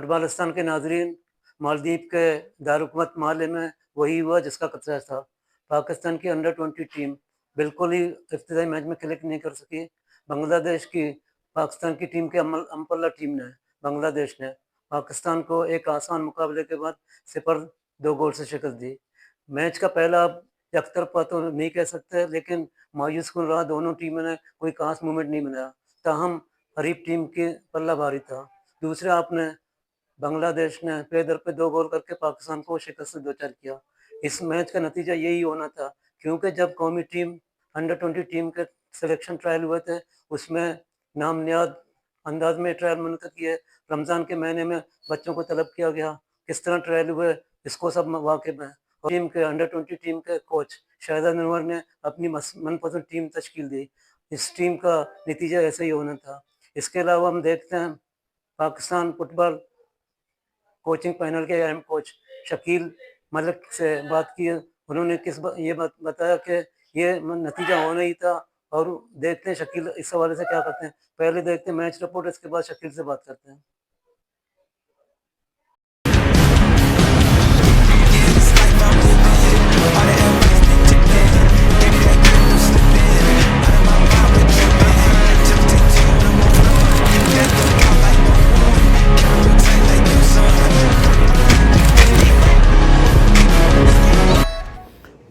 फुटबॉलिस्तान के नाजरीन, मालदीव के दारुकूमत माले में वही हुआ जिसका खतरा था। पाकिस्तान की अंडर 20 टीम बिल्कुल ही इब्तिदाई मैच में क्लिक नहीं कर सकी। बांग्लादेश की पाकिस्तान की टीम के अम्पल्ला टीम ने बांग्लादेश ने पाकिस्तान को एक आसान मुकाबले के बाद 0-2 गोल से शिकस्त दी। मैच का पहला एकतरफा तो नहीं कह सकते, लेकिन मायूस कुन रहा। दोनों टीमों ने कोई खास मूवमेंट नहीं बनाया, ताहम हरीफ टीम की पल्ला भारी था। दूसरे आपने बांग्लादेश ने पे दर पे 2 गोल करके पाकिस्तान को शिकस्त से दो चार किया। इस मैच का नतीजा यही होना था, क्योंकि जब कौमी टीम अंडर 20 टीम के सिलेक्शन ट्रायल हुए थे, उसमें नामनियाद अंदाज में ट्रायल मुनक़िद किए। रमज़ान के महीने में बच्चों को तलब किया गया। किस तरह ट्रायल हुए इसको सब वाकिफ़ है। और टीम के अंडर 20 टीम के कोच शहजाद अनवर ने अपनी मनपसंद टीम तश्कील दी। इस टीम का नतीजा ऐसे ही होना था। इसके अलावा हम देखते हैं पाकिस्तान फुटबॉल कोचिंग पैनल के अहम कोच शकील मलिक से बात की। उन्होंने ये बात बताया कि ये नतीजा होना ही था। और देखते हैं शकील इस हवाले से क्या करते हैं। पहले देखते हैं मैच रिपोर्ट, इसके बाद शकील से बात करते हैं।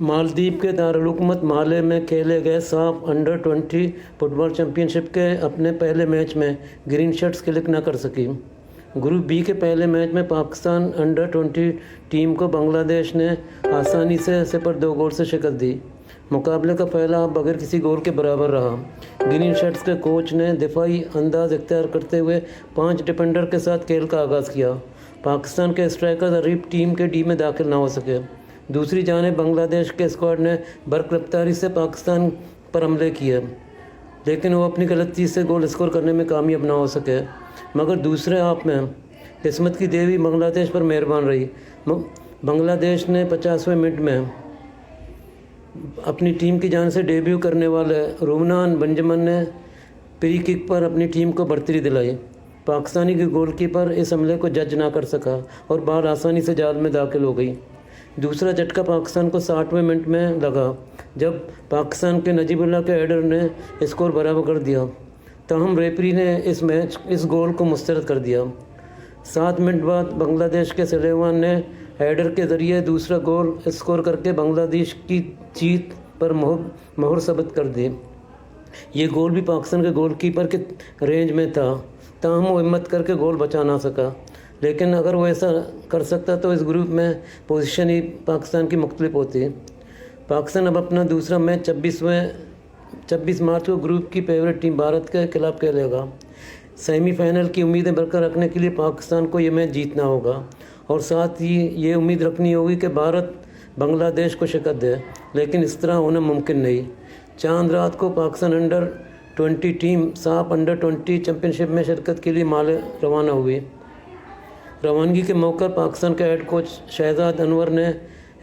मालदीव के दारुलहुकूमत माले में खेले गए साफ अंडर 20 फुटबॉल चैंपियनशिप के अपने पहले मैच में ग्रीन शर्ट्स क्लिक न कर सकी। ग्रुप बी के पहले मैच में पाकिस्तान अंडर 20 टीम को बांग्लादेश ने आसानी से 0-2 गोल से शिकस्त दी। मुकाबले का पहला हाफ बगैर किसी गोल के बराबर रहा। ग्रीन शर्ट्स के कोच ने दिफाई अंदाज इख्तियार करते हुए 5 डिफेंडर के साथ खेल का आगाज़ किया। पाकिस्तान के स्ट्राइकर हरीफ टीम के डी में दाखिल न हो सके। दूसरी जानिब बांग्लादेश के स्क्वाड ने बरकरफ्तारी से पाकिस्तान पर हमले किए, लेकिन वो अपनी गलती से गोल स्कोर करने में कामयाब ना हो सके। मगर दूसरे हाफ में किस्मत की देवी बांग्लादेश पर मेहरबान रही। बांग्लादेश ने 50वें मिनट में अपनी टीम की जान से डेब्यू करने वाले रुमनान बेंजमन ने प्री किक पर अपनी टीम को बढ़तरी दिलाई। पाकिस्तानी के गोलकीपर इस हमले को जज ना कर सका और बाल आसानी से जाल में दाखिल हो गई। दूसरा झटका पाकिस्तान को 60वें मिनट में लगा, जब पाकिस्तान के नजीबुल्लाह के हेडर ने स्कोर बराबर कर दिया। ताहम रेफरी ने इस गोल को मुस्तरद कर दिया। 7 मिनट बाद बांग्लादेश के सलेमान ने हेडर के ज़रिए दूसरा गोल स्कोर करके बांग्लादेश की जीत पर मोहर साबित कर दी। ये गोल भी पाकिस्तान के गोलकीपर के रेंज में था, ताहम वो हिम्मत करके गोल बचा ना सका। लेकिन अगर वो ऐसा कर सकता तो इस ग्रुप में पोजीशन ही पाकिस्तान की मुख्तलिफ होती। पाकिस्तान अब अपना दूसरा मैच 26 मार्च को ग्रुप की फेवरेट टीम भारत के खिलाफ खेलेगा। सेमीफाइनल की उम्मीदें बरकरार रखने के लिए पाकिस्तान को ये मैच जीतना होगा और साथ ही ये उम्मीद रखनी होगी कि भारत बांग्लादेश को शिकस्त दे, लेकिन इस तरह होना मुमकिन नहीं। चांद रात को पाकिस्तान अंडर 20 टीम साफ अंडर 20 चैम्पियनशिप में शिरकत के लिए माले रवाना हुई। रवानगी के मौके पर पाकिस्तान के हेड कोच शहजाद अनवर ने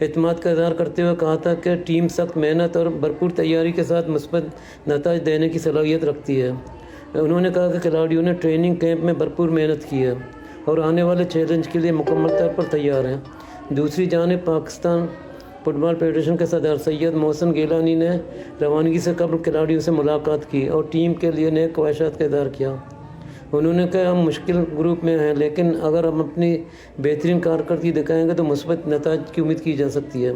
एतमाद का इज़हार करते हुए कहा था कि टीम सख्त मेहनत और भरपूर तैयारी के साथ मुस्बत नतीजे देने की सलाहियत रखती है। उन्होंने कहा कि खिलाड़ियों ने ट्रेनिंग कैंप में भरपूर मेहनत की है और आने वाले चैलेंज के लिए मुकम्मल तौर पर तैयार हैं। दूसरी जानिब पाकिस्तान फुटबॉल फेडरेशन के सदर सैयद मोहसिन गिलानी ने रवानगी से कबल खिलाड़ियों से मुलाकात की और टीम के लिए नेक ख्वाहिशात का इज़हार किया। उन्होंने कहा, हम मुश्किल ग्रुप में हैं, लेकिन अगर हम अपनी बेहतरीन कारकर्दगी दिखाएंगे तो मुस्बत नतीजे की उम्मीद की जा सकती है।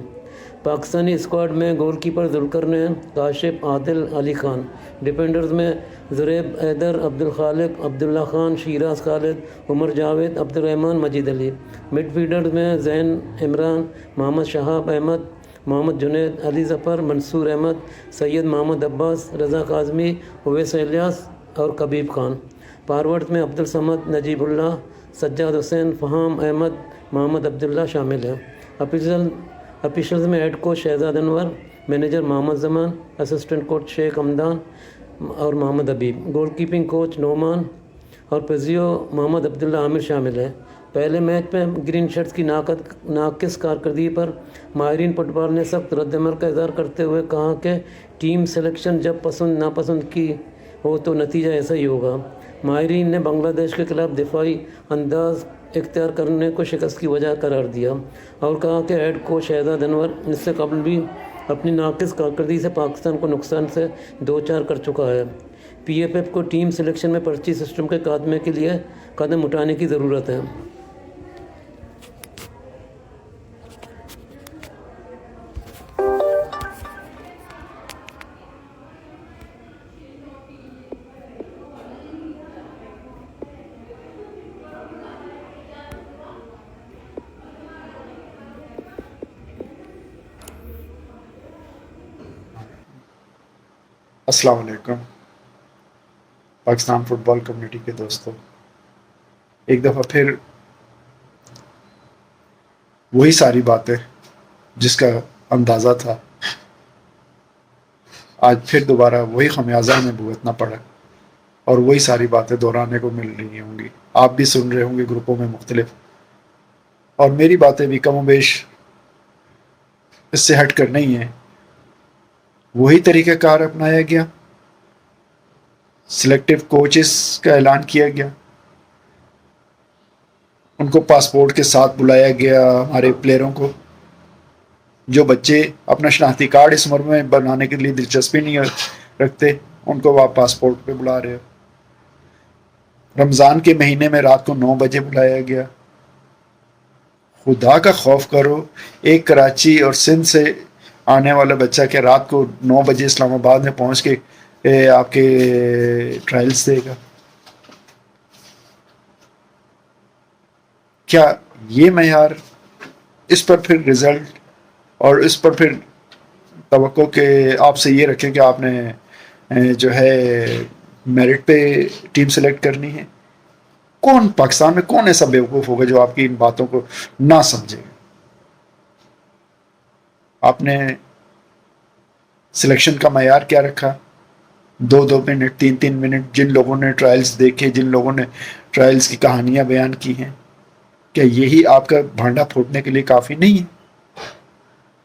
पाकिस्तानी स्क्वाड में गोलकीपर जुल्करनैन, काशिफ, आदिल, अली खान। डिफेंडर्स में ज़ुरैब, हैदर, अब्दुल खालिक, अब्दुल्ला खान, शिराज खालिद, उमर जावेद, अब्दुर्रहमान, मजीद अली। मिडफील्डर्स में ज़ैन इमरान, मोहम्मद शहाब अहमद, मोहम्मद जुनैद, अली ज़फ़र, मंसूर अहमद, सैयद मोहम्मद अब्बास, रज़ा काज़मी, उवैस इलियास और कबीब खान। फॉरवर्ड में अब्दुल समद, नजीबुल्लाह, सज्जाद हुसैन, फ़हाम अहमद, मोहम्मद अब्दुल्ला शामिल हैं। ऑफिशियल्स में head coach Shahzad Anwar, manager Mohammad Zaman, assistant coach Sheikh Hamdan और मोहम्मद हबीब, गोलकीपिंग कोच नोमान और फिजियो मोहम्मद अब्दुल्ला आमिर शामिल है। पहले मैच में ग्रीन शर्ट्स की नाकिस कारकर्दगी पर माहिरीन फुटबॉल ने सख्त रद्दमल का इज़हार करते हुए कहा कि टीम सिलेक्शन जब पसंद नापसंद की हो तो नतीजा ऐसा ही होगा। माहरीन ने बांग्लादेश के खिलाफ दिफाई अंदाज इख्तियार करने को शिकस्त की वजह करार दिया और कहा कि हेड कोच शहजाद अनवर इससे कबल भी अपनी नाकिस कारकर्दगी से पाकिस्तान को नुकसान से दो चार कर चुका है। PFF को टीम सिलेक्शन में पर्ची सिस्टम के खात्मे के लिए कदम उठाने की ज़रूरत है। अस्सलाम वालेकुम पाकिस्तान फुटबॉल कम्युनिटी के दोस्तों, एक दफ़ा फिर वही सारी बातें जिसका अंदाज़ा था, आज फिर दोबारा वही खमियाजा हमें भुगतना पड़ा और वही सारी बातें दोहराने को मिल रही होंगी। आप भी सुन रहे होंगे ग्रुपों में मुख्तलिफ, और मेरी बातें भी कम बेश इससे हट कर नहीं है। वही तरीक़ाकार अपनाया गया, सिलेक्टिव कोचेस का ऐलान किया गया, उनको पासपोर्ट के साथ बुलाया गया। हमारे प्लेयरों को, जो बच्चे अपना शनाख्ती कार्ड इस उम्र में बनाने के लिए दिलचस्पी नहीं रखते, उनको आप पासपोर्ट पे बुला रहे हो। रमज़ान के महीने में रात को 9 बजे बुलाया गया। खुदा का खौफ करो, एक कराची और सिंध से आने वाला बच्चा क्या रात को 9 बजे इस्लामाबाद में पहुंच के आपके ट्रायल्स देगा? क्या ये मयार? इस पर फिर रिजल्ट और इस पर फिर तवक्को के आपसे ये रखें कि आपने जो है मेरिट पे टीम सेलेक्ट करनी है। कौन पाकिस्तान में कौन ऐसा बेवकूफ़ होगा जो आपकी इन बातों को ना समझेगा? आपने सिलेक्शन का मयार क्या रखा? 2-2 मिनट, 3-3 मिनट। जिन लोगों ने ट्रायल्स देखे, जिन लोगों ने ट्रायल्स की कहानियां बयान की हैं, क्या यही आपका भांडा फोड़ने के लिए काफ़ी नहीं है?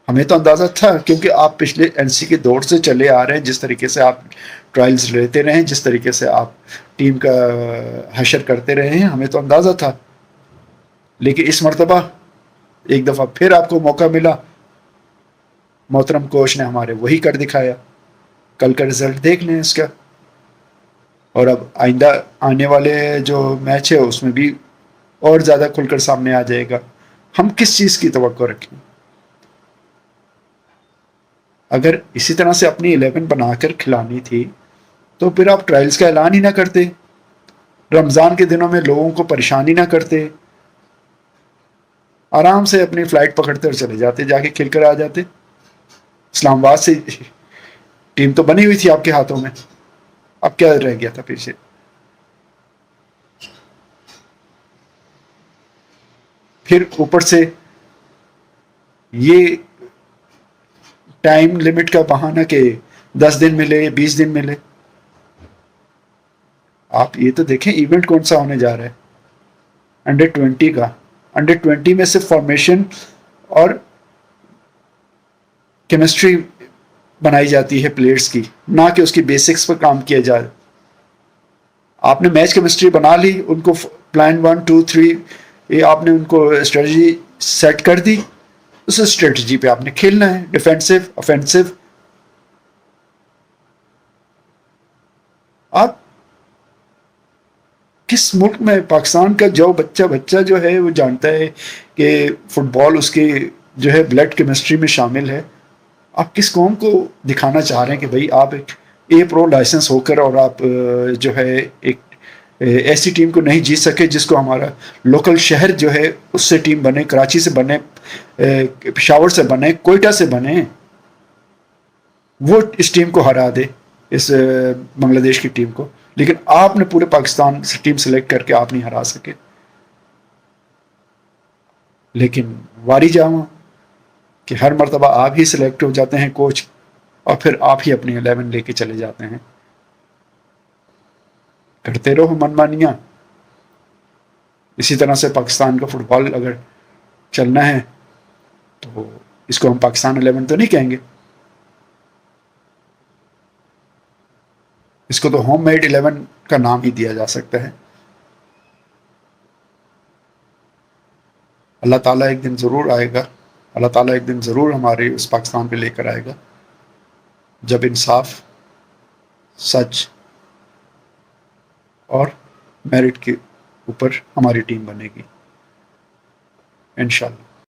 हमें तो अंदाज़ा था, क्योंकि आप पिछले NC के दौर से चले आ रहे हैं। जिस तरीके से आप ट्रायल्स लेते रहे हैं, जिस तरीके से आप टीम का हशर करते रहे हैं, हमें तो अंदाज़ा था। लेकिन इस मरतबा एक दफ़ा फिर आपको मौका मिला, मोहतरम कोच ने हमारे वही कर दिखाया। कल का रिजल्ट देख लें इसका, और अब आइंदा आने वाले जो मैच है उसमें भी और ज़्यादा खुलकर सामने आ जाएगा। हम किस चीज़ की तवक्को रखें? अगर इसी तरह से अपनी 11 बनाकर खिलानी थी तो फिर आप ट्रायल्स का ऐलान ही ना करते, रमज़ान के दिनों में लोगों को परेशानी ना करते, आराम से अपनी फ़्लाइट पकड़ते और चले जाते, जाके खेल कर आ जाते। इस्लामाबाद से टीम तो बनी हुई थी आपके हाथों में, अब क्या रह गया था पीछे? फिर ऊपर से ये टाइम लिमिट का बहाना कि 10 दिन मिले, 20 दिन मिले। आप ये तो देखें इवेंट कौन सा होने जा रहा है, अंडर 20 का। अंडर 20 में सिर्फ फॉर्मेशन और केमिस्ट्री बनाई जाती है प्लेयर्स की, ना कि उसकी बेसिक्स पर काम किया जाए। आपने मैच केमिस्ट्री बना ली, उनको प्लान 1, 2, 3 ये आपने उनको स्ट्रेटजी सेट कर दी, उस स्ट्रेटजी पे आपने खेलना है, डिफेंसिव, ऑफेंसिव। आप किस मुल्क में, पाकिस्तान का जो बच्चा जो है वो जानता है कि फुटबॉल उसके जो है ब्लड केमिस्ट्री में शामिल है। आप किस कौम को दिखाना चाह रहे हैं कि भाई आप एक प्रो लाइसेंस होकर और आप जो है एक ऐसी टीम को नहीं जीत सके जिसको हमारा लोकल शहर जो है उससे टीम बने, कराची से बने, पेशावर से बने, कोयटा से बने, वो इस टीम को हरा दे, इस बांग्लादेश की टीम को। लेकिन आपने पूरे पाकिस्तान से टीम सेलेक्ट करके आप नहीं हरा सके। लेकिन वारी जावा कि हर मर्तबा आप ही सिलेक्ट हो जाते हैं कोच, और फिर आप ही अपनी 11 लेके चले जाते हैं। करते रहो मनमानियां। इसी तरह से पाकिस्तान का फुटबॉल अगर चलना है तो इसको हम पाकिस्तान 11 तो नहीं कहेंगे, इसको तो होम मेड 11 کا نام ہی دیا جا سکتا ہے. اللہ تعالیٰ ایک دن ضرور آئے گا, اللہ تعالیٰ ایک دن ضرور ہمارے اس پاکستان پہ لے کر آئے گا جب انصاف, سچ اور میرٹ کے اوپر ہماری ٹیم بنے گی انشاءاللہ.